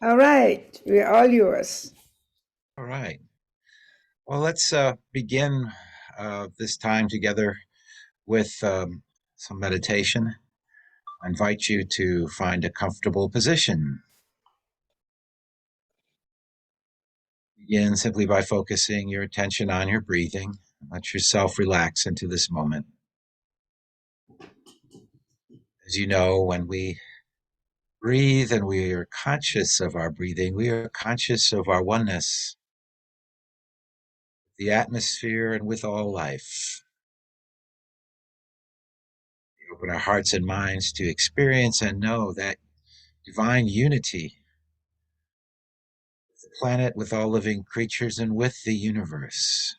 All right, we're all yours. All right. Well, let's begin this time together with some meditation. I invite you to find a comfortable position. Begin simply by focusing your attention on your breathing. Let yourself relax into this moment. As you know, when we breathe and we are conscious of our breathing, we are conscious of our oneness, the atmosphere, and with all life. We open our hearts and minds to experience and know that divine unity, the planet, with all living creatures, and with the universe.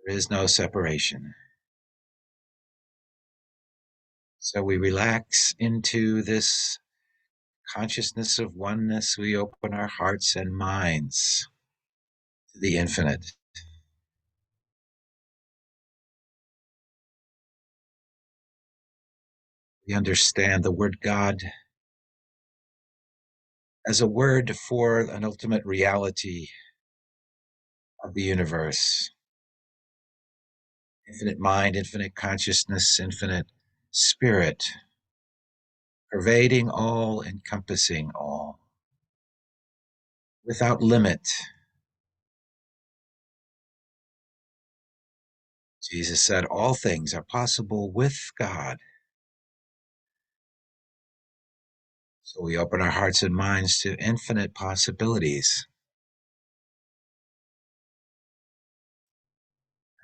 There is no separation. So we relax into this consciousness of oneness. We open our hearts and minds to the infinite. We understand the word God as a word for an ultimate reality of the universe. Infinite mind, infinite consciousness, infinite spirit, pervading all, encompassing all, without limit. Jesus said, all things are possible with God. So we open our hearts and minds to infinite possibilities.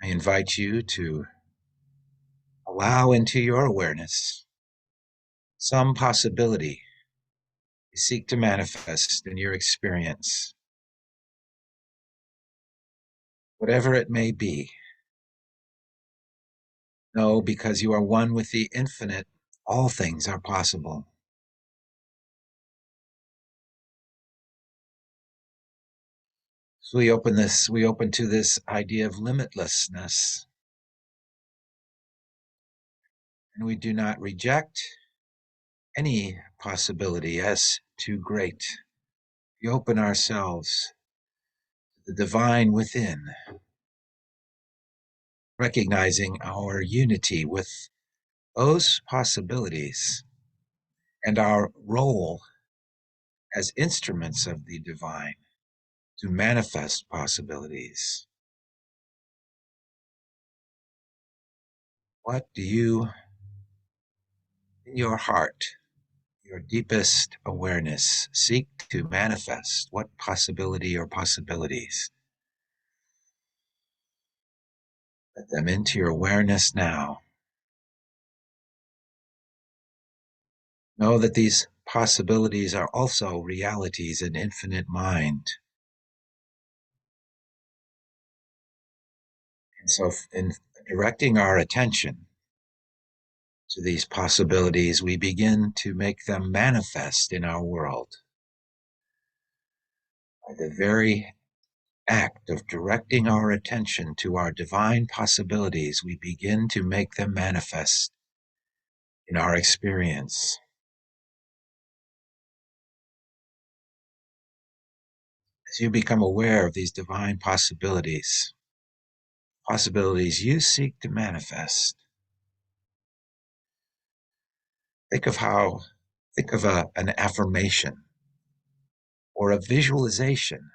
I invite you to allow into your awareness some possibility you seek to manifest in your experience, whatever it may be. Know, because you are one with the infinite, all things are possible. So we open to this idea of limitlessness, and we do not reject any possibility as too great. We open ourselves to the divine within, recognizing our unity with those possibilities and our role as instruments of the divine to manifest possibilities. What do you, in your heart, your deepest awareness, seek to manifest? What possibility or possibilities? Let them into your awareness now. Know that these possibilities are also realities in infinite mind. And so, in directing our attention to these possibilities, we begin to make them manifest in our world. By the very act of directing our attention to our divine possibilities, we begin to make them manifest in our experience. As you become aware of these divine possibilities you seek to manifest, think of an affirmation or a visualization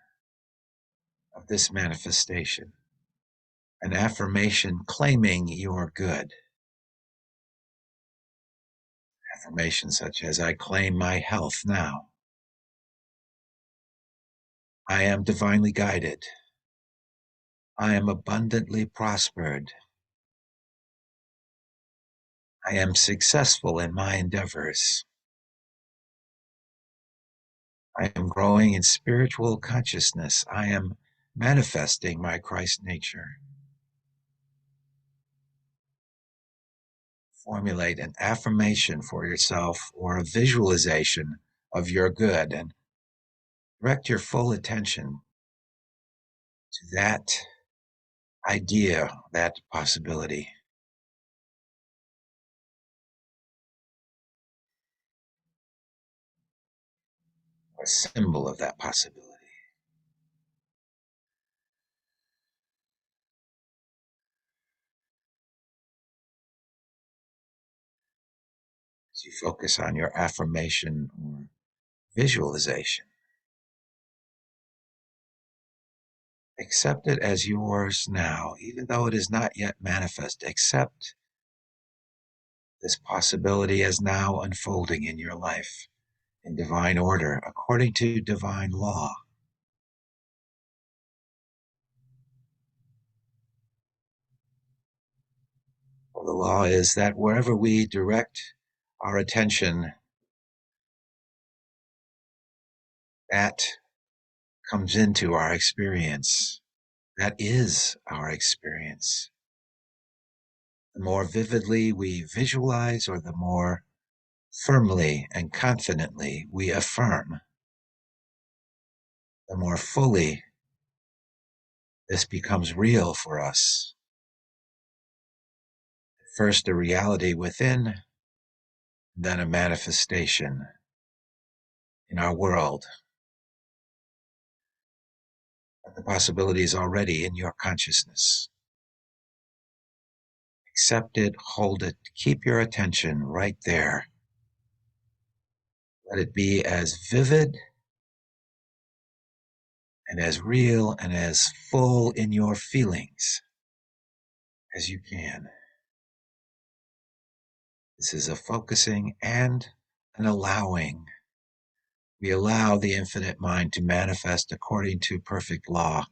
of this manifestation. An affirmation claiming your good. Affirmations such as, I claim my health now. I am divinely guided. I am abundantly prospered. I am successful in my endeavors. I am growing in spiritual consciousness. I am manifesting my Christ nature. Formulate an affirmation for yourself or a visualization of your good and direct your full attention to that idea, that possibility. a symbol of that possibility. As you focus on your affirmation or visualization, accept it as yours now, even though it is not yet manifest. Accept this possibility as now unfolding in your life in divine order, according to divine law. Well, the law is that wherever we direct our attention, that comes into our experience. That is our experience. The more vividly we visualize, or the more firmly and confidently we affirm, the more fully this becomes real for us. First, a reality within, then a manifestation in our world. The possibility is already in your consciousness. Accept it, hold it, keep your attention right there. Let it be as vivid and as real and as full in your feelings as you can. This is a focusing and an allowing. We allow the infinite mind to manifest according to perfect law,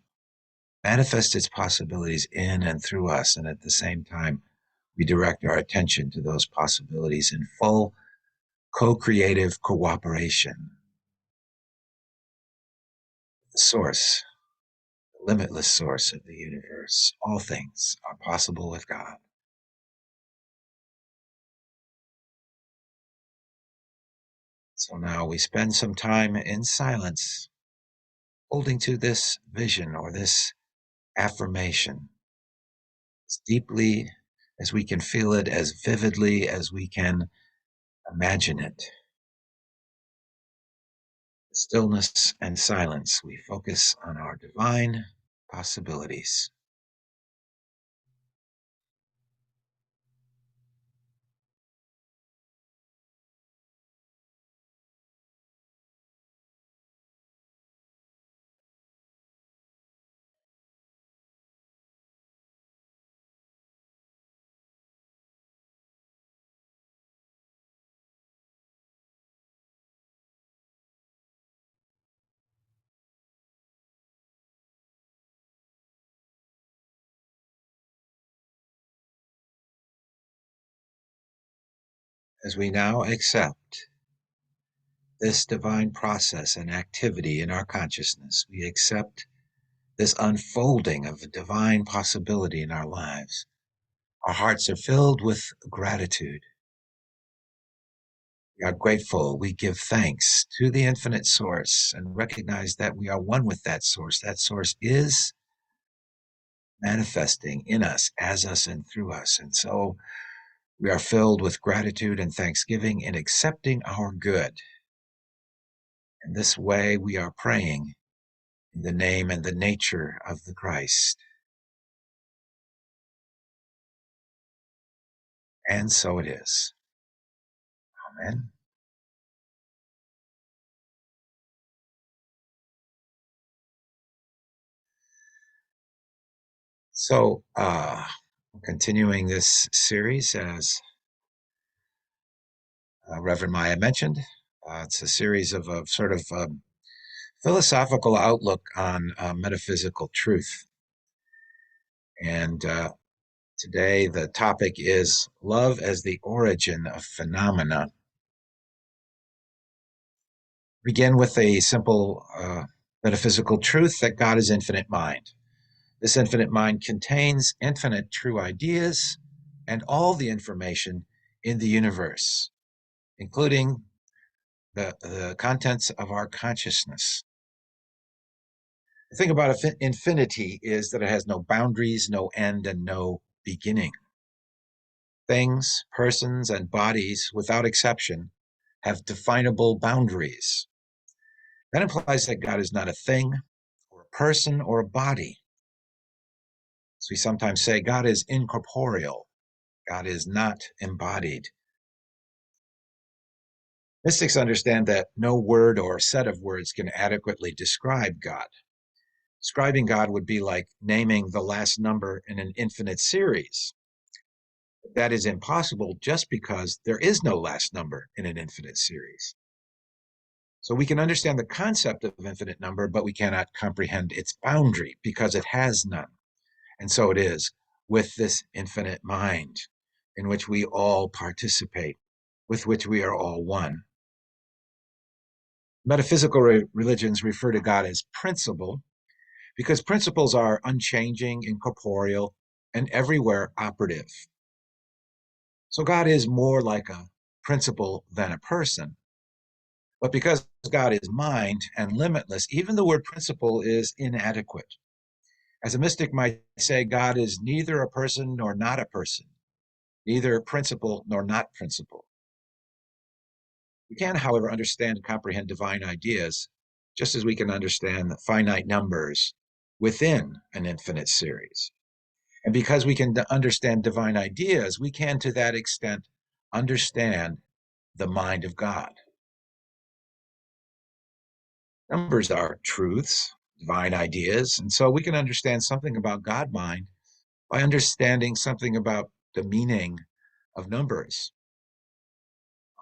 manifest its possibilities in and through us, and at the same time, we direct our attention to those possibilities in full co-creative cooperation. The source, the limitless source of the universe, all things are possible with God. So now we spend some time in silence, holding to this vision or this affirmation as deeply as we can feel it, as vividly as we can imagine it. Stillness and silence, we focus on our divine possibilities. As we now accept this divine process and activity in our consciousness, we accept this unfolding of a divine possibility in our lives. Our hearts are filled with gratitude. We are grateful. We give thanks to the infinite source and recognize that we are one with that source. That source is manifesting in us, as us, and through us. And so we are filled with gratitude and thanksgiving in accepting our good. In this way, we are praying in the name and the nature of the Christ. And so it is. Amen. So, continuing this series, as Reverend Maya mentioned, it's a series of a sort of philosophical outlook on metaphysical truth. And today the topic is love as the origin of phenomena. Begin with a simple metaphysical truth that God is infinite mind. This infinite mind contains infinite true ideas and all the information in the universe, including the contents of our consciousness. The thing about infinity is that it has no boundaries, no end, and no beginning. Things, persons, and bodies, without exception, have definable boundaries. That implies that God is not a thing or a person or a body. So we sometimes say God is incorporeal. God is not embodied. Mystics understand that no word or set of words can adequately describe God. Describing God would be like naming the last number in an infinite series. That is impossible just because there is no last number in an infinite series. So we can understand the concept of infinite number, but we cannot comprehend its boundary because it has none. And so it is with this infinite mind in which we all participate, with which we are all one. Metaphysical religions refer to God as principle because principles are unchanging, incorporeal, and everywhere operative. So God is more like a principle than a person. But because God is mind and limitless, even the word principle is inadequate. As a mystic might say, God is neither a person nor not a person, neither principle nor not principle. We can, however, understand and comprehend divine ideas, just as we can understand finite numbers within an infinite series. And because we can understand divine ideas, we can, to that extent, understand the mind of God. Numbers are truths, divine ideas, and so we can understand something about God mind by understanding something about the meaning of numbers.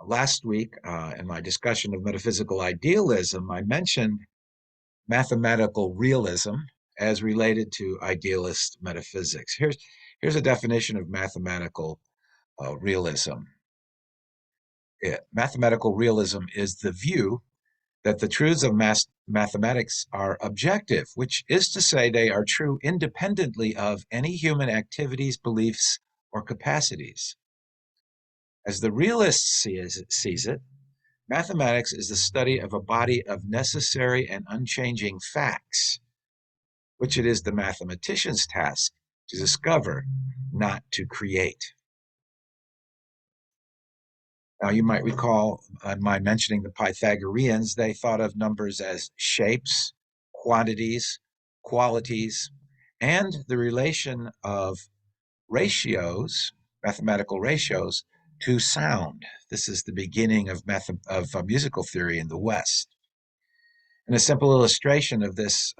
Last week, in my discussion of metaphysical idealism, I mentioned mathematical realism as related to idealist metaphysics. Here's a definition of mathematical realism. Mathematical realism is the view that the truths of mathematics are objective, which is to say they are true independently of any human activities, beliefs, or capacities. As the realist sees it, mathematics is the study of a body of necessary and unchanging facts, which it is the mathematician's task to discover, not to create. Now, you might recall my mentioning the Pythagoreans, they thought of numbers as shapes, quantities, qualities, and the relation of ratios, mathematical ratios, to sound. This is the beginning of musical theory in the West. And a simple illustration of this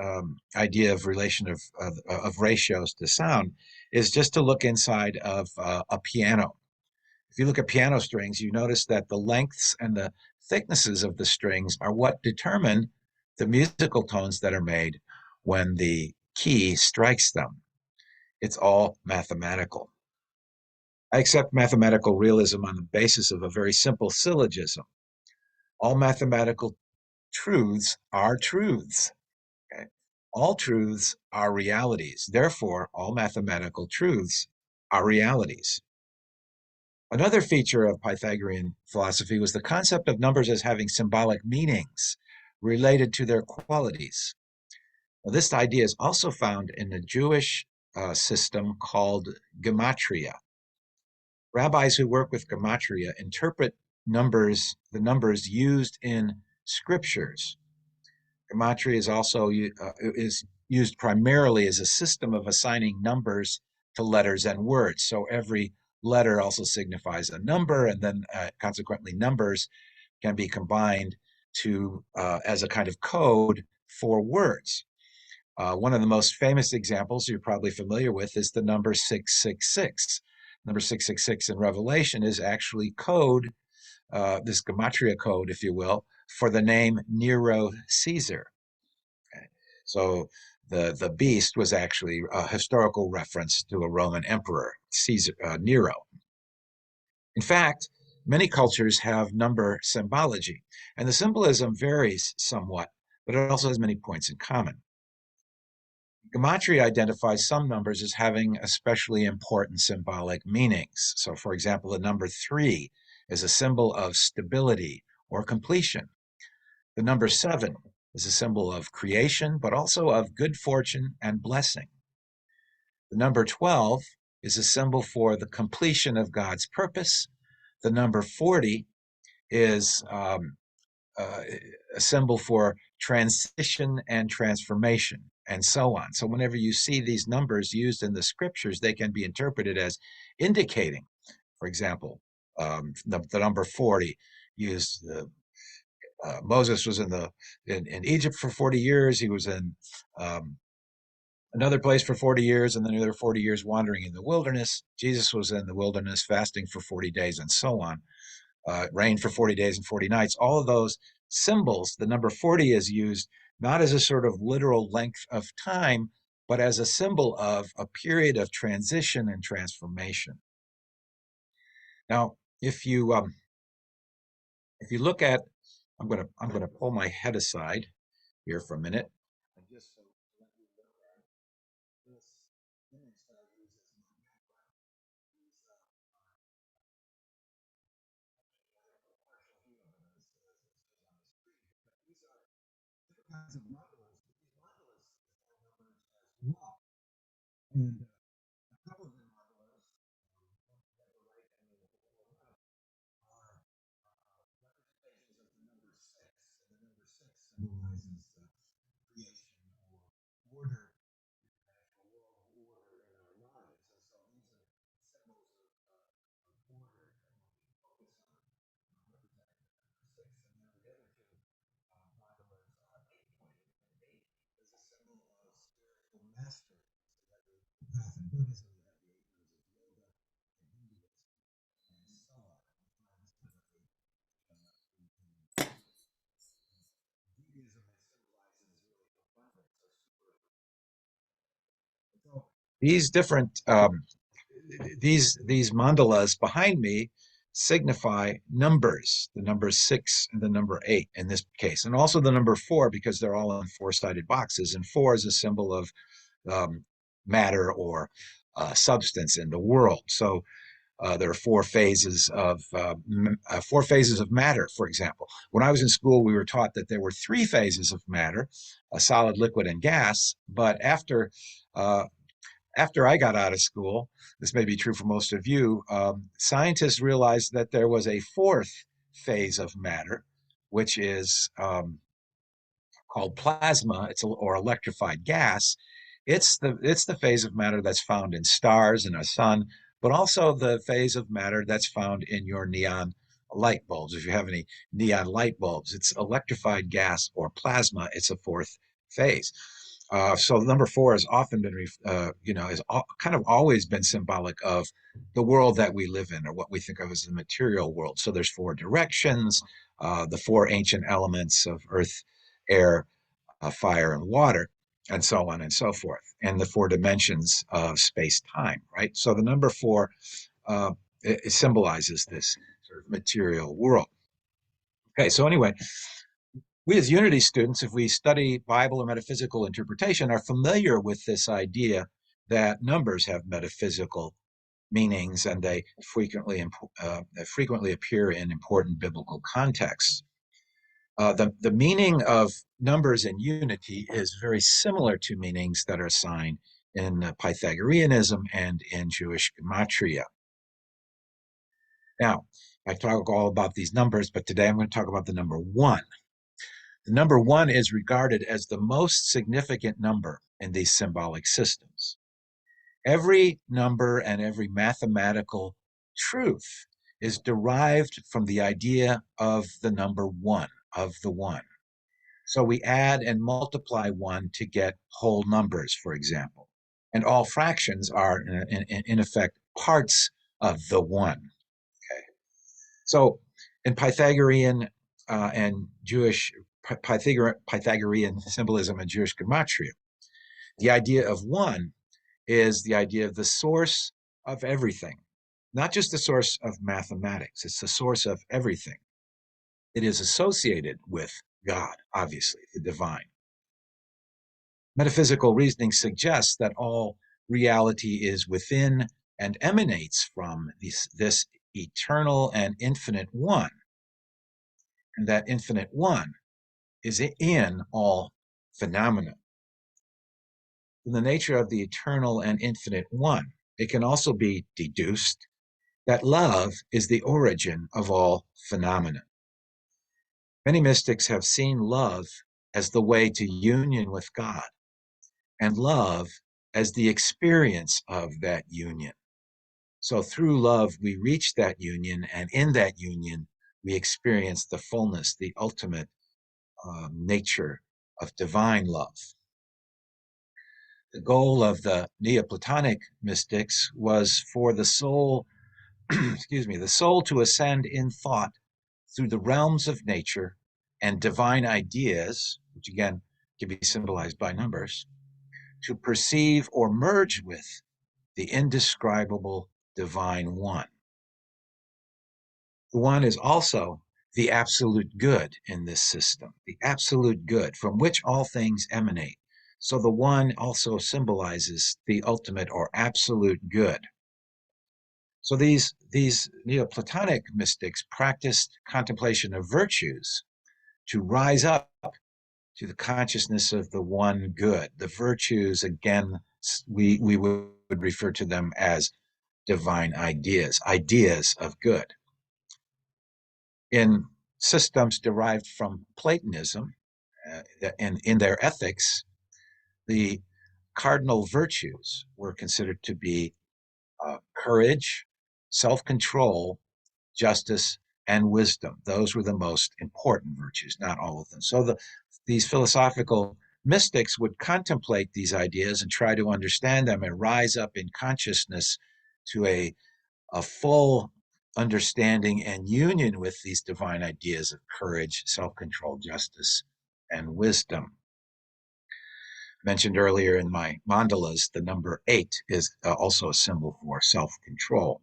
idea of relation of ratios to sound is just to look inside of a piano. If you look at piano strings, you notice that the lengths and the thicknesses of the strings are what determine the musical tones that are made when the key strikes them. It's all mathematical. I accept mathematical realism on the basis of a very simple syllogism. All mathematical truths are truths. Okay? All truths are realities. Therefore, all mathematical truths are realities. Another feature of Pythagorean philosophy was the concept of numbers as having symbolic meanings related to their qualities. Well, this idea is also found in the Jewish system called gematria. Rabbis who work with gematria interpret the numbers used in scriptures. Gematria is also is used primarily as a system of assigning numbers to letters and words. So every letter also signifies a number, and then consequently numbers can be combined to as a kind of code for words. One of the most famous examples you're probably familiar with is the number 666. Number 666 in Revelation is actually code, this gematria code, if you will, for the name Nero Caesar. Okay. So the beast was actually a historical reference to a Roman emperor, Caesar, Nero. In fact, many cultures have number symbology, and the symbolism varies somewhat, but it also has many points in common. Gematria identifies some numbers as having especially important symbolic meanings. So, for example, the number 3 is a symbol of stability or completion. The number 7 is a symbol of creation, but also of good fortune and blessing. The number 12 is a symbol for the completion of God's purpose. The number 40 is a symbol for transition and transformation, and so on. So whenever you see these numbers used in the scriptures, they can be interpreted as indicating, for example, the number 40 used. Moses was in Egypt for 40 years. He was in another place for 40 years, and then another 40 years wandering in the wilderness. Jesus was in the wilderness fasting for 40 days, and so on. Rain for 40 days and 40 nights. All of those symbols, the number 40 is used not as a sort of literal length of time, but as a symbol of a period of transition and transformation. Now, if you look at, I'm gonna pull my head aside here for a minute. And just so let you look at this image that I use as my background. These, partial view of it as it says on the screen. But these are different kinds of mandalas. These mandalas are numbers as well. And a couple of the mandalas, at the right and the left, are representations of the number six. And the number six symbolizes creation or order in the natural world, order in our lives. And so these are symbols of order that we focus on, representing the number six. And then the other two mandalas are 820. And eight is a symbol of spiritual mastery. So you have the path in Buddhism, you have the 8 years of yoga in Hinduism, and so on. Judaism, it symbolizes really abundance or super. So these different these mandalas behind me signify numbers, the number 6 and the number 8 in this case, and also the number 4 because they're all in four-sided boxes, and 4 is a symbol of matter or substance in the world. So there are four phases of matter, for example. When I was in school, we were taught that there were 3 phases of matter: a solid, liquid, and gas. But after I got out of school, this may be true for most of you, scientists realized that there was a 4th phase of matter, which is called plasma. Or electrified gas. It's the phase of matter that's found in stars and our sun, but also the phase of matter that's found in your neon light bulbs. If you have any neon light bulbs, it's electrified gas or plasma. It's a 4th phase. So number 4 has often been, is kind of always been symbolic of the world that we live in, or what we think of as the material world. So there's 4 directions, the 4 ancient elements of earth, air, fire, and water, and so on and so forth, and the 4 dimensions of space-time, right? So the number 4 it symbolizes this sort of material world. Okay, so anyway, we as Unity students, if we study Bible or metaphysical interpretation, are familiar with this idea that numbers have metaphysical meanings, and they frequently appear in important biblical contexts. The meaning of numbers in Unity is very similar to meanings that are assigned in Pythagoreanism and in Jewish gematria. Now, I talk all about these numbers, but today I'm going to talk about the number 1. The number 1 is regarded as the most significant number in these symbolic systems. Every number and every mathematical truth is derived from the idea of the number 1, of the 1. So we add and multiply 1 to get whole numbers, for example. And all fractions are, in effect, parts of the 1. Okay. So in Pythagorean and Jewish Pythagorean symbolism and Jewish gematria, the idea of 1 is the idea of the source of everything, not just the source of mathematics. It's the source of everything. It is associated with God, obviously, the divine. Metaphysical reasoning suggests that all reality is within and emanates from this eternal and infinite 1, and that infinite 1 is in all phenomena. From the nature of the eternal and infinite 1, it can also be deduced that love is the origin of all phenomena. Many mystics have seen love as the way to union with God, and love as the experience of that union. So through love, we reach that union, and in that union, we experience the fullness, the ultimate nature of divine love. The goal of the Neoplatonic mystics was for the soul, excuse me, the soul to ascend in thought through the realms of nature and divine ideas, which again can be symbolized by numbers, to perceive or merge with the indescribable divine one. The one is also the absolute good in this system, the absolute good from which all things emanate. So the one also symbolizes the ultimate or absolute good. So these Neoplatonic mystics practiced contemplation of virtues to rise up to the consciousness of the one good. The virtues, again, we would refer to them as divine ideas, ideas of good. In systems derived from Platonism, and in their ethics, the cardinal virtues were considered to be courage, self-control, justice, and wisdom. Those were the most important virtues, not all of them. So these philosophical mystics would contemplate these ideas and try to understand them and rise up in consciousness to a full understanding and union with these divine ideas of courage, self-control, justice, and wisdom. Mentioned earlier in my mandalas, the number 8 is also a symbol for self-control.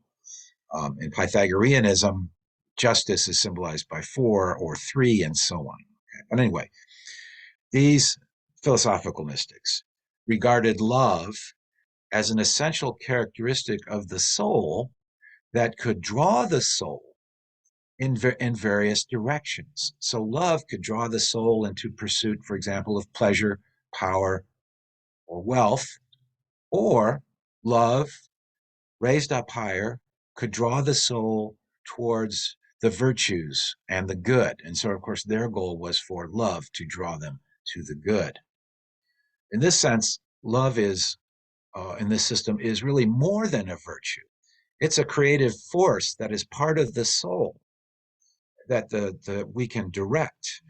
In Pythagoreanism, justice is symbolized by 4 or 3 and so on. Okay. But anyway, these philosophical mystics regarded love as an essential characteristic of the soul that could draw the soul in various directions. So love could draw the soul into pursuit, for example, of pleasure, power, or wealth, or love, raised up higher, could draw the soul towards the virtues and the good. And so, of course, their goal was for love to draw them to the good. In this sense, love is, in this system, is really more than a virtue. It's a creative force that is part of the soul that we can direct.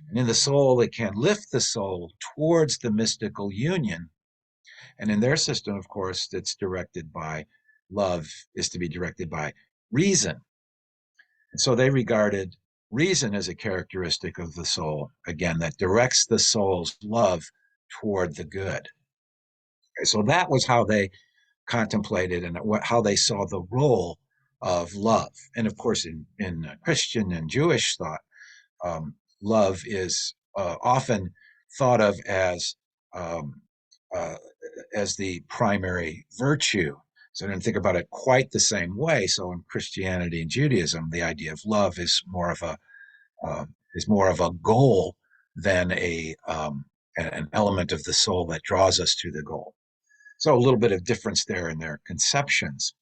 And in the soul, it can lift the soul towards the mystical union. And in their system, of course, that's directed by love, is to be directed by reason. And so they regarded reason as a characteristic of the soul, again, that directs the soul's love toward the good. Okay, so that was how they contemplated and how they saw the role of love. And of course, in Christian and Jewish thought, love is often thought of um, uh, as the primary virtue. So I didn't think about it quite the same way. So in Christianity and Judaism, the idea of love is more of a goal than an element of the soul that draws us to the goal. So a little bit of difference there in their conceptions.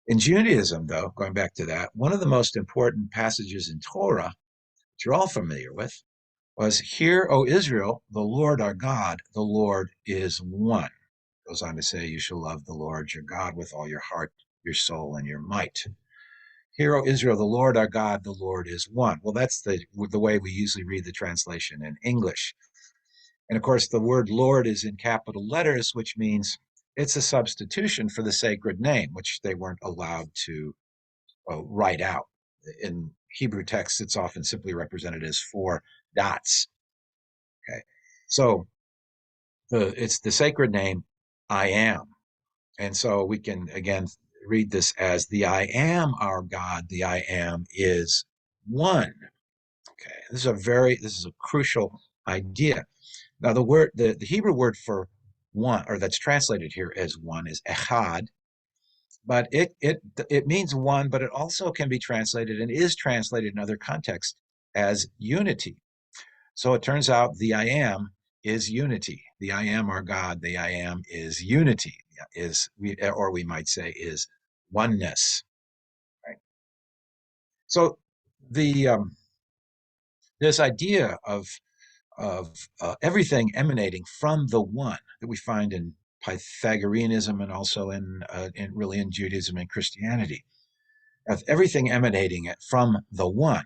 In Judaism, though, going back to that, one of the most important passages in Torah, which you're all familiar with, was, "Hear, O Israel, the Lord our God, the Lord is one." It goes on to say, "You shall love the Lord your God with all your heart, your soul, and your might." "Hear, O Israel, the Lord our God, the Lord is one." Well, that's the way we usually read the translation in English. And of course, the word Lord is in capital letters, which means it's a substitution for the sacred name, which they weren't allowed to write out. In Hebrew texts, it's often simply represented as 4 dots. Okay, so it's the sacred name, I am. And so we can, again, read this as, the I am our God, the I am is one. Okay, this is a crucial idea. Now, the Hebrew word for one, or that's translated here as one, is echad, but it means one, but it also can be translated and is translated in other contexts as unity. So it turns out the I am is unity. The I am our God, the I am is unity, or we might say is oneness. Right? So the this idea of everything emanating from the one that we find in Pythagoreanism and also in Judaism and Christianity, of everything emanating from the one,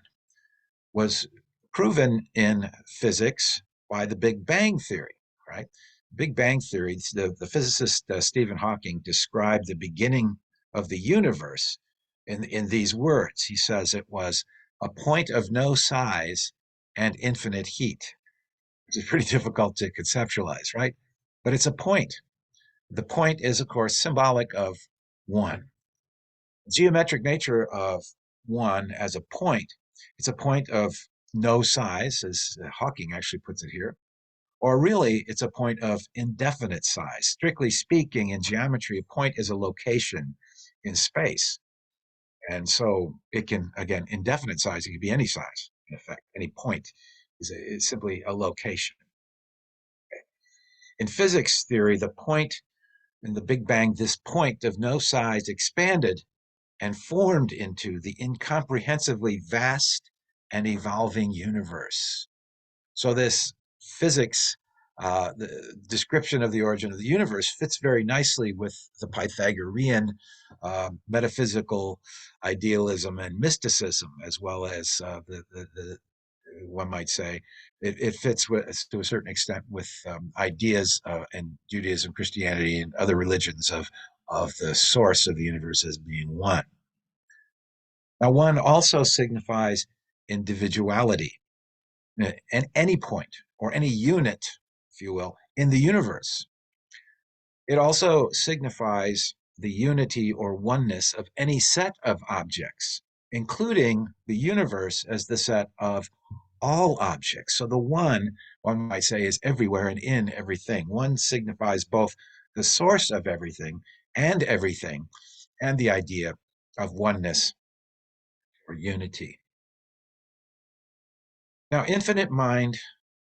was proven in physics by the Big Bang Theory, right? Big Bang Theory, the physicist Stephen Hawking described the beginning of the universe in these words. He says it was a point of no size and infinite heat, which is pretty difficult to conceptualize, right? But it's a point. The point is, of course, symbolic of one. Geometric nature of one as a point, it's a point of no size, as Hawking actually puts it here, or really it's a point of indefinite size. Strictly speaking, in geometry, a point is a location in space. And so it can, again, indefinite size, it can be any size, in effect. Any point is simply a location. In physics theory, the point in the Big Bang, this point of no size expanded and formed into the incomprehensibly vast and evolving universe. So this physics, the description of the origin of the universe, fits very nicely with the Pythagorean metaphysical idealism and mysticism, as well as the one might say, it fits with, to a certain extent, with ideas in Judaism, Christianity, and other religions of the source of the universe as being one. Now, one also signifies individuality, and any point or any unit, if you will, in the universe. It also signifies the unity or oneness of any set of objects, including the universe as the set of all objects. So the one might say, is everywhere and in everything. One signifies both the source of everything, and the idea of oneness or unity. Now, infinite mind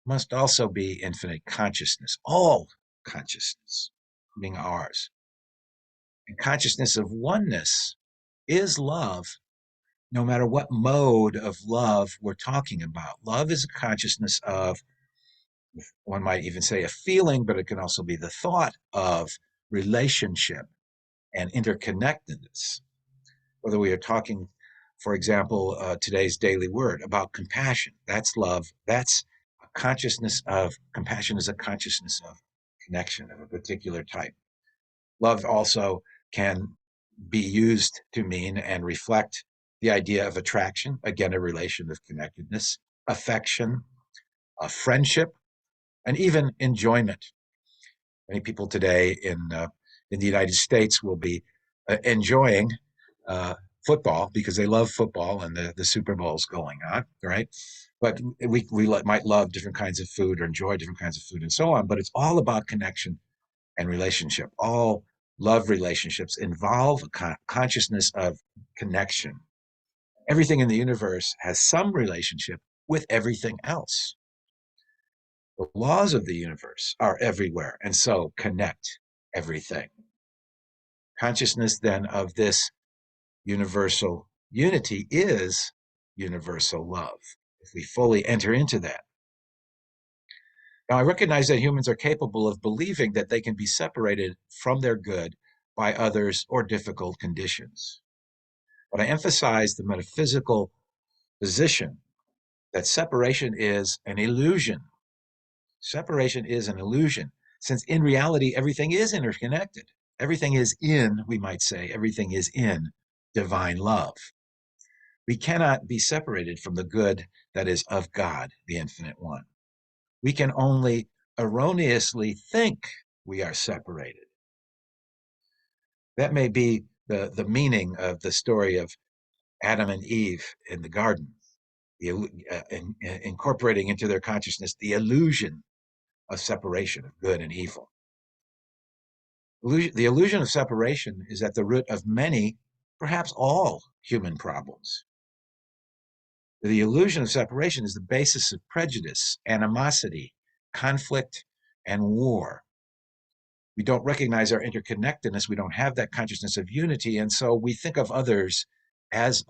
must also be infinite consciousness, all consciousness, including ours. And consciousness of oneness is love, no matter what mode of love we're talking about. Love is a consciousness of, one might even say, a feeling, but it can also be the thought of relationship and interconnectedness. Whether we are talking, for example, today's daily word about compassion, that's love. That's a consciousness of compassion, is a consciousness of connection of a particular type. Love also can be used to mean and reflect the idea of attraction, again, a relation of connectedness, affection, a friendship, and even enjoyment. Many people today in the United States will be enjoying football because they love football and the Super Bowl's going on, right? But we might love different kinds of food or enjoy different kinds of food and so on. But it's all about connection and relationship. All love relationships involve a consciousness of connection. Everything in the universe has some relationship with everything else. The laws of the universe are everywhere and so connect everything. Consciousness then of this universal unity is universal love, if we fully enter into that. Now, I recognize that humans are capable of believing that they can be separated from their good by others or difficult conditions. But I emphasize the metaphysical position that separation is an illusion. Separation is an illusion, since in reality, everything is interconnected. Everything is in, we might say, everything is in divine love. We cannot be separated from the good that is of God, the infinite one. We can only erroneously think we are separated. That may be the meaning of the story of Adam and Eve in the garden, incorporating into their consciousness the illusion of separation of good and evil. The illusion of separation is at the root of many, perhaps all, human problems. The illusion of separation is the basis of prejudice, animosity, conflict, and war. We don't recognize our interconnectedness. We don't have that consciousness of unity. And so we think of others as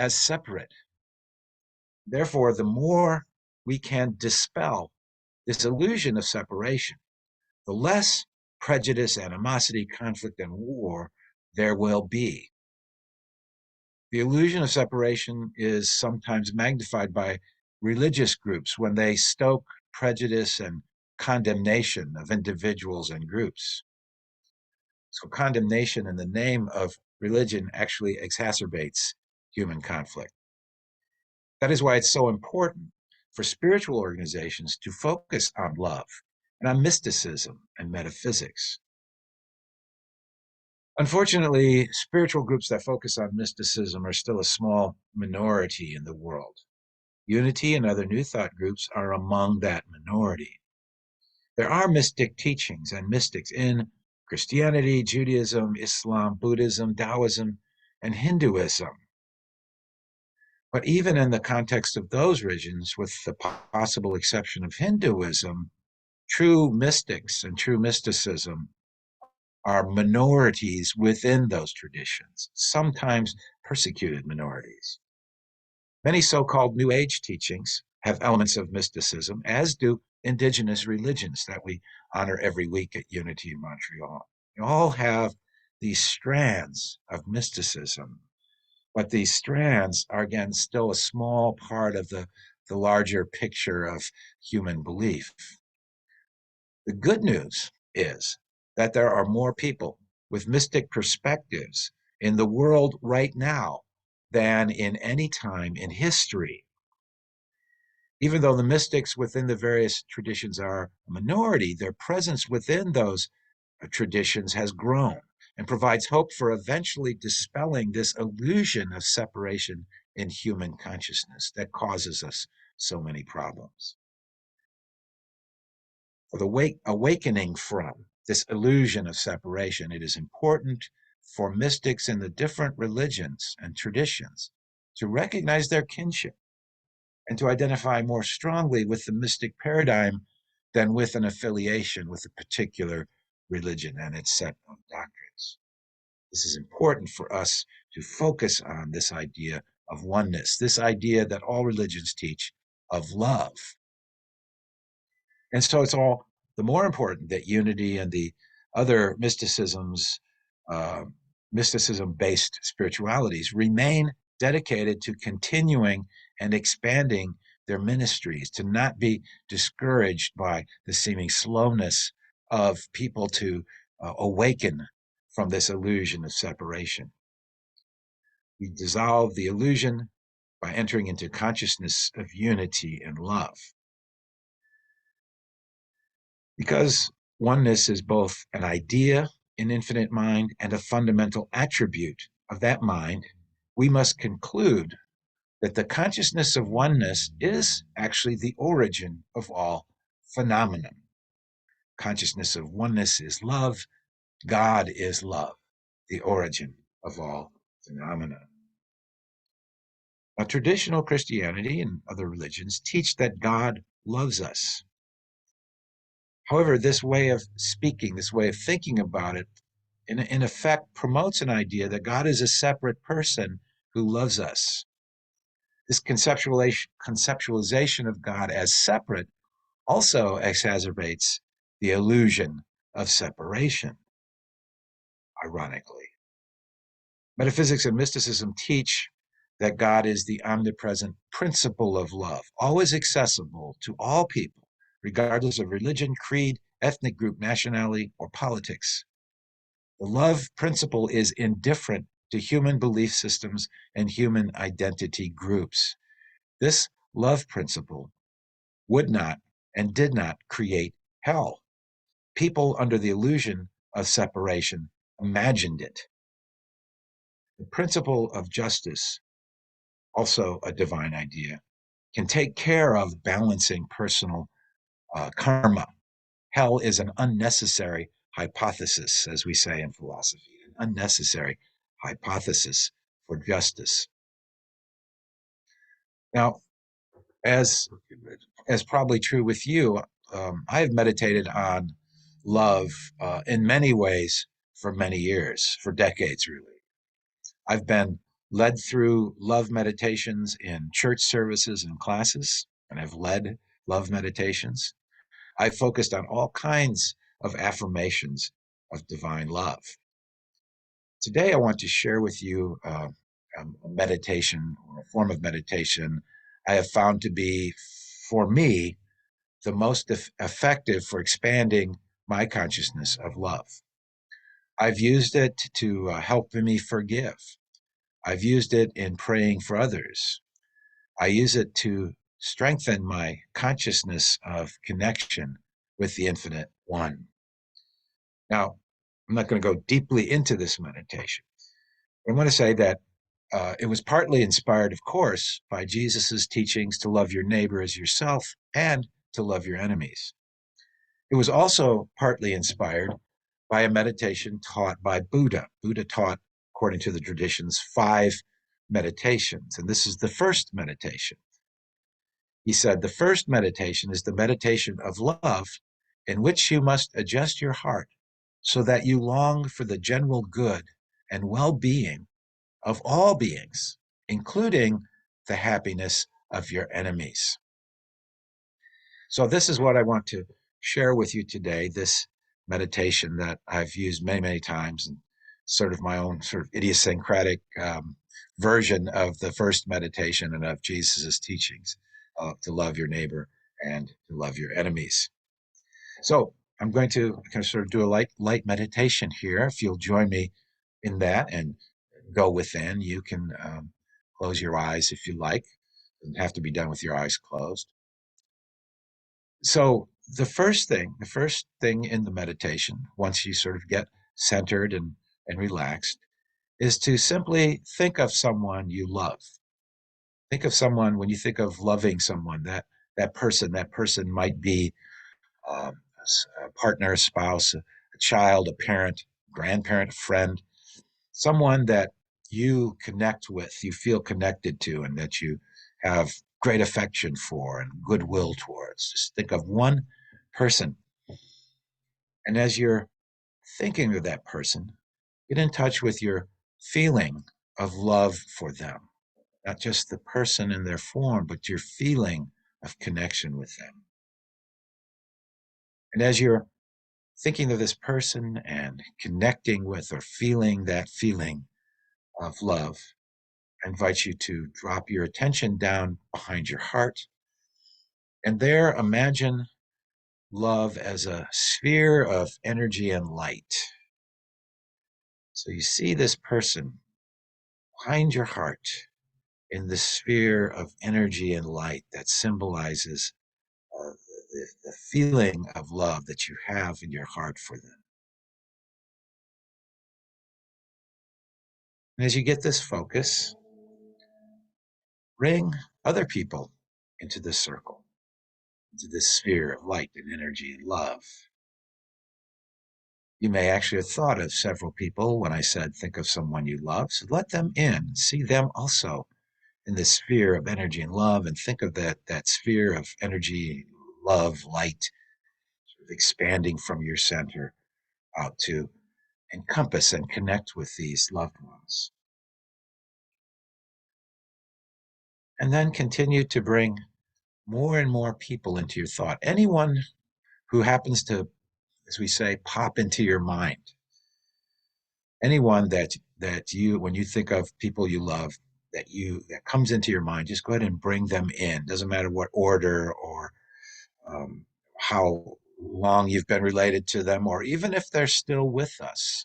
separate. Therefore, the more we can dispel this illusion of separation, the less prejudice, animosity, conflict, and war there will be. The illusion of separation is sometimes magnified by religious groups when they stoke prejudice and condemnation of individuals and groups. So, condemnation in the name of religion actually exacerbates human conflict. That is why it's so important for spiritual organizations to focus on love and on mysticism and metaphysics. Unfortunately, spiritual groups that focus on mysticism are still a small minority in the world. Unity and other New Thought groups are among that minority. There are mystic teachings and mystics in Christianity, Judaism, Islam, Buddhism, Taoism, and Hinduism. But even in the context of those religions, with the possible exception of Hinduism, true mystics and true mysticism are minorities within those traditions, sometimes persecuted minorities. Many so-called New Age teachings have elements of mysticism, as do indigenous religions that we honor every week at Unity in Montreal. They all have these strands of mysticism, but these strands are, again, still a small part of the larger picture of human belief. The good news is that there are more people with mystic perspectives in the world right now than in any time in history. Even though the mystics within the various traditions are a minority, their presence within those traditions has grown and provides hope for eventually dispelling this illusion of separation in human consciousness that causes us so many problems. For the awakening from this illusion of separation, it is important for mystics in the different religions and traditions to recognize their kinship and to identify more strongly with the mystic paradigm than with an affiliation with a particular religion and its set of doctrines. This is important for us to focus on this idea of oneness, this idea that all religions teach of love. And so it's all the more important that unity and the other uh, mysticism-based spiritualities remain dedicated to continuing and expanding their ministries, to not be discouraged by the seeming slowness of people to awaken from this illusion of separation. We dissolve the illusion by entering into consciousness of unity and love. Because oneness is both an idea in infinite mind and a fundamental attribute of that mind, we must conclude that the consciousness of oneness is actually the origin of all phenomena. Consciousness of oneness is love. God is love, the origin of all phenomena. Now, traditional Christianity and other religions teach that God loves us. However, this way of speaking, this way of thinking about it, in effect, promotes an idea that God is a separate person who loves us. This conceptualization of God as separate also exacerbates the illusion of separation, ironically. Metaphysics and mysticism teach that God is the omnipresent principle of love, always accessible to all people, regardless of religion, creed, ethnic group, nationality, or politics. The love principle is indifferent to human belief systems and human identity groups. This love principle would not and did not create hell. People under the illusion of separation imagined it. The principle of justice, also a divine idea, can take care of balancing personal karma. Hell is an unnecessary hypothesis, as we say in philosophy, an unnecessary hypothesis for justice. Now, as probably true with you, I have meditated on love in many ways for many years, for decades, really. I've been led through love meditations in church services and classes, and I've led love meditations. I've focused on all kinds of affirmations of divine love. Today, I want to share with you a meditation or a form of meditation I have found to be, for me, the most effective for expanding my consciousness of love. I've used it to help me forgive. I've used it in praying for others. I use it to strengthen my consciousness of connection with the Infinite One. Now, I'm not going to go deeply into this meditation. I want to say that it was partly inspired, of course, by Jesus's teachings to love your neighbor as yourself and to love your enemies. It was also partly inspired by a meditation taught by Buddha. Buddha taught, according to the traditions, 5 meditations, and this is the first meditation. He said, the first meditation is the meditation of love, in which you must adjust your heart so that you long for the general good and well-being of all beings, including the happiness of your enemies. So this is what I want to share with you today, this meditation that I've used many, many times, and sort of my own sort of idiosyncratic version of the first meditation and of Jesus's teachings to love your neighbor and to love your enemies. So I'm going to kind of sort of do a light meditation here. If you'll join me in that and go within, you can close your eyes if you like. It doesn't have to be done with your eyes closed. So the first thing in the meditation, once you sort of get centered and relaxed, is to simply think of someone you love. Think of someone, when you think of loving someone, that person might be a partner, a spouse, a child, a parent, grandparent, a friend, someone that you connect with, you feel connected to, and that you have great affection for and goodwill towards. Just think of one person. And as you're thinking of that person, get in touch with your feeling of love for them, not just the person in their form, but your feeling of connection with them. And as you're thinking of this person and connecting with or feeling that feeling of love, I invite you to drop your attention down behind your heart. And there, imagine love as a sphere of energy and light. So you see this person behind your heart in the sphere of energy and light that symbolizes the feeling of love that you have in your heart for them. And as you get this focus, bring other people into this circle, into this sphere of light and energy and love. You may actually have thought of several people when I said think of someone you love. So let them in, see them also in this sphere of energy and love, and think of that sphere of energy, love, light, sort of expanding from your center out to encompass and connect with these loved ones. And then continue to bring more and more people into your thought. Anyone who happens to, as we say, pop into your mind. Anyone that you, when you think of people you love, that comes into your mind, just go ahead and bring them in. Doesn't matter what order or how long you've been related to them, or even if they're still with us.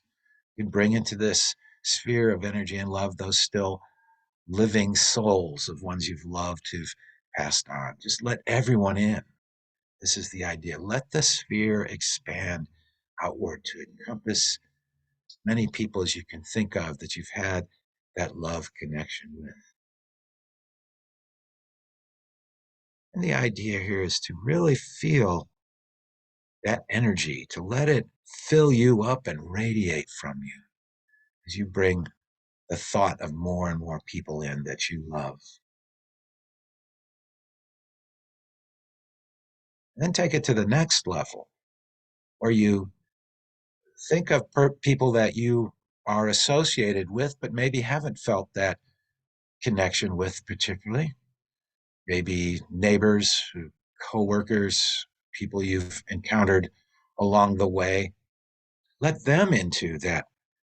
You can bring into this sphere of energy and love those still living souls of ones you've loved who've passed on. Just let everyone in. This is the idea. Let the sphere expand outward to encompass as many people as you can think of that you've had that love connection with. And the idea here is to really feel that energy, to let it fill you up and radiate from you as you bring the thought of more and more people in that you love. And then take it to the next level, where you think of people that you are associated with, but maybe haven't felt that connection with, particularly, maybe neighbors, co-workers, people you've encountered along the way. Let them into that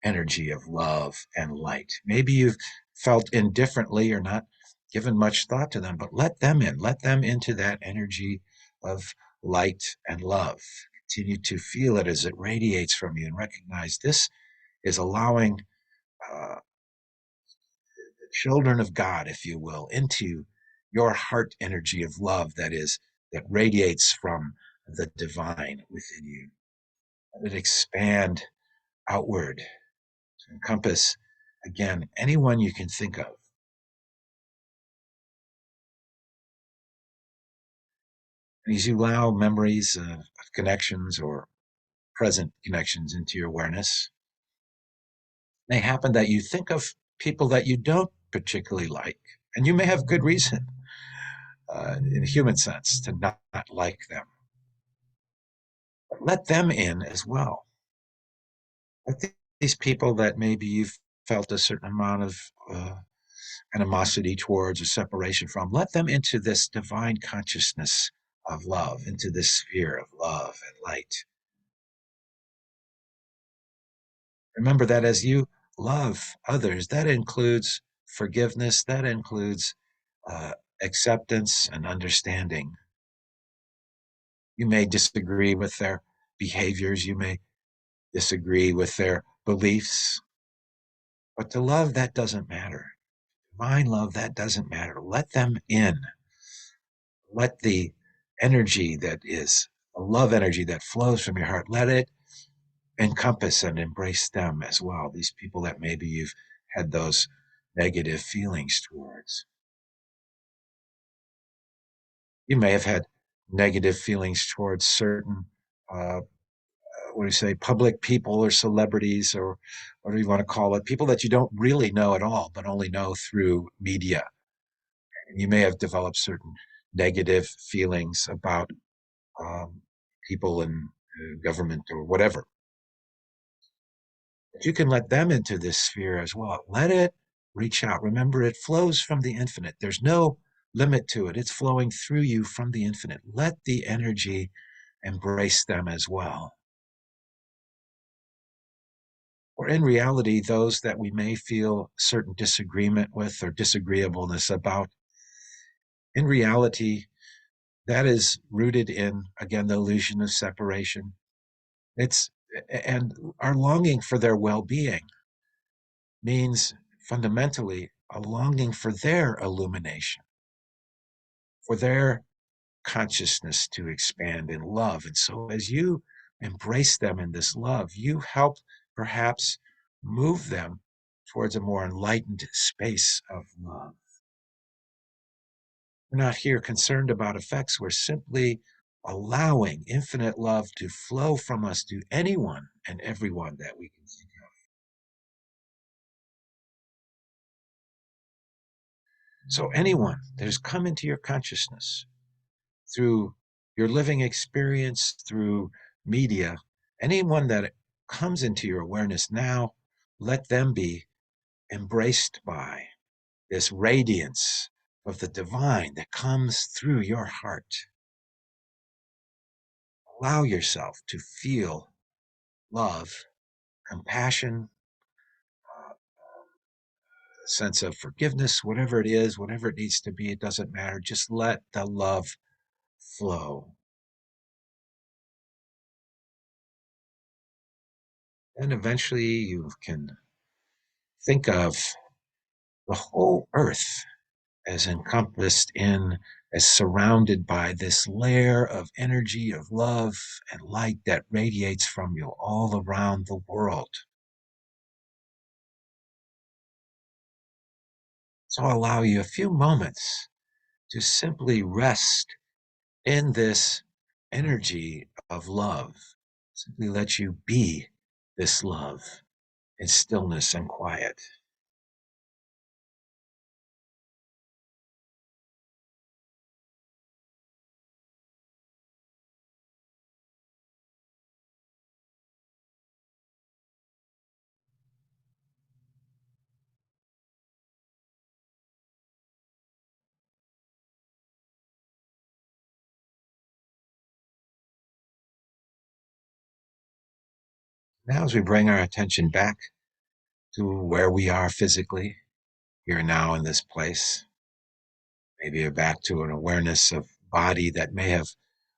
energy of love and light. Maybe you've felt indifferently or not given much thought to them, but let them in. Let them into that energy of light and love. Continue to feel it as it radiates from you and recognize this is allowing uh, the children of God, if you will, into your heart energy of love that radiates from the divine within you. Let it expand outward to encompass, again, anyone you can think of. And as you allow memories of connections or present connections into your awareness, it may happen that you think of people that you don't particularly like, and you may have good reason, in a human sense, to not like them. But let them in as well. Let these people that maybe you've felt a certain amount of animosity towards or separation from, let them into this divine consciousness of love, into this sphere of love and light. Remember that as you love others, that includes forgiveness, that includes uh, acceptance and understanding. You may disagree with their behaviors, you may disagree with their beliefs, but to love, that doesn't matter. Divine love, that doesn't matter. Let them in. Let the energy that is a love energy that flows from your heart, let it encompass and embrace them as well. These people that maybe you've had those negative feelings towards. You may have had negative feelings towards certain, uh, what do you say, public people or celebrities or whatever you want to call it, people that you don't really know at all, but only know through media. You may have developed certain negative feelings about um, people in government or whatever. But you can let them into this sphere as well. Let it reach out. Remember, it flows from the infinite. There's no limit to it. It's flowing through you from the infinite. Let the energy embrace them as well. Or in reality, those that we may feel certain disagreement with or disagreeableness about, in reality, that is rooted in, again, the illusion of separation. It's and our longing for their well-being means fundamentally a longing for their illumination, for their consciousness to expand in love. And so as you embrace them in this love, you help perhaps move them towards a more enlightened space of love. We're not here concerned about effects. We're simply allowing infinite love to flow from us to anyone and everyone that we can think of. So anyone that has come into your consciousness through your living experience, through media, anyone that comes into your awareness now, let them be embraced by this radiance of the divine that comes through your heart. Allow yourself to feel love, compassion, a sense of forgiveness, whatever it is, whatever it needs to be, it doesn't matter. Just let the love flow. And eventually you can think of the whole earth as encompassed in, as surrounded by this layer of energy, of love and light that radiates from you all around the world. So I'll allow you a few moments to simply rest in this energy of love. Simply let you be this love in stillness and quiet. Now, as we bring our attention back to where we are physically, here now in this place, maybe back to an awareness of body that may have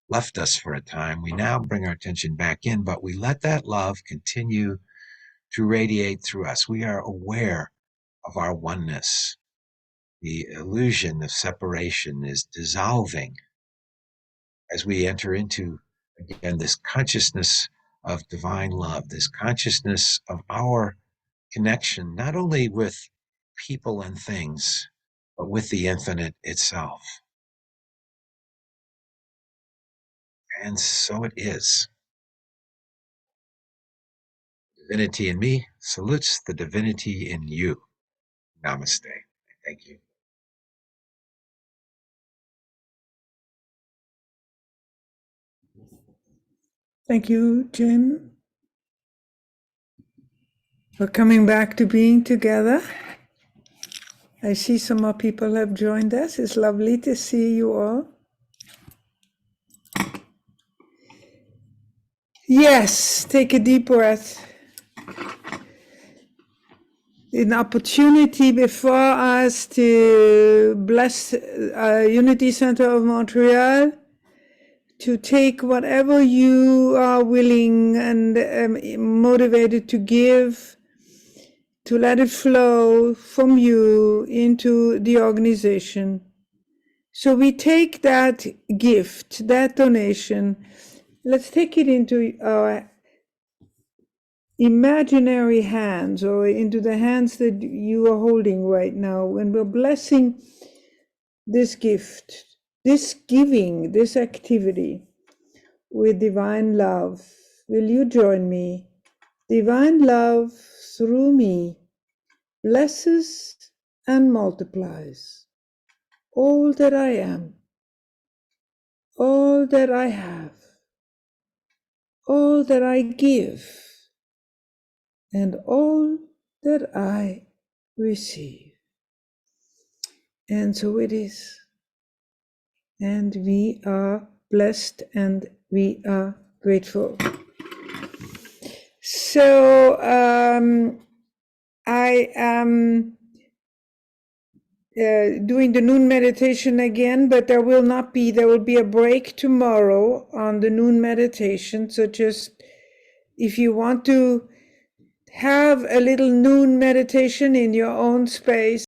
left us for a time, we now bring our attention back in, but we let that love continue to radiate through us. We are aware of our oneness. The illusion of separation is dissolving as we enter into, again, this consciousness of divine love, this consciousness of our connection, not only with people and things, but with the infinite itself. And so it is. Divinity in me salutes the divinity in you. Namaste. Thank you. Thank you, Jim, for coming back to being together. I see some more people have joined us. It's lovely to see you all. Yes, take a deep breath. An opportunity before us to bless Unity Center of Montreal, to take whatever you are willing and motivated to give, to let it flow from you into the organization. So we take that gift, that donation, let's take it into our imaginary hands, or into the hands that you are holding right now, when we're blessing this gift, this giving, this activity with divine love. Will you join me? Divine love through me blesses and multiplies all that I am, all that I have, all that I give, and all that I receive. And so it is. And we are blessed and we are grateful. So I am doing the noon meditation again, but there will be a break tomorrow on the noon meditation. So just, if you want to have a little noon meditation in your own space,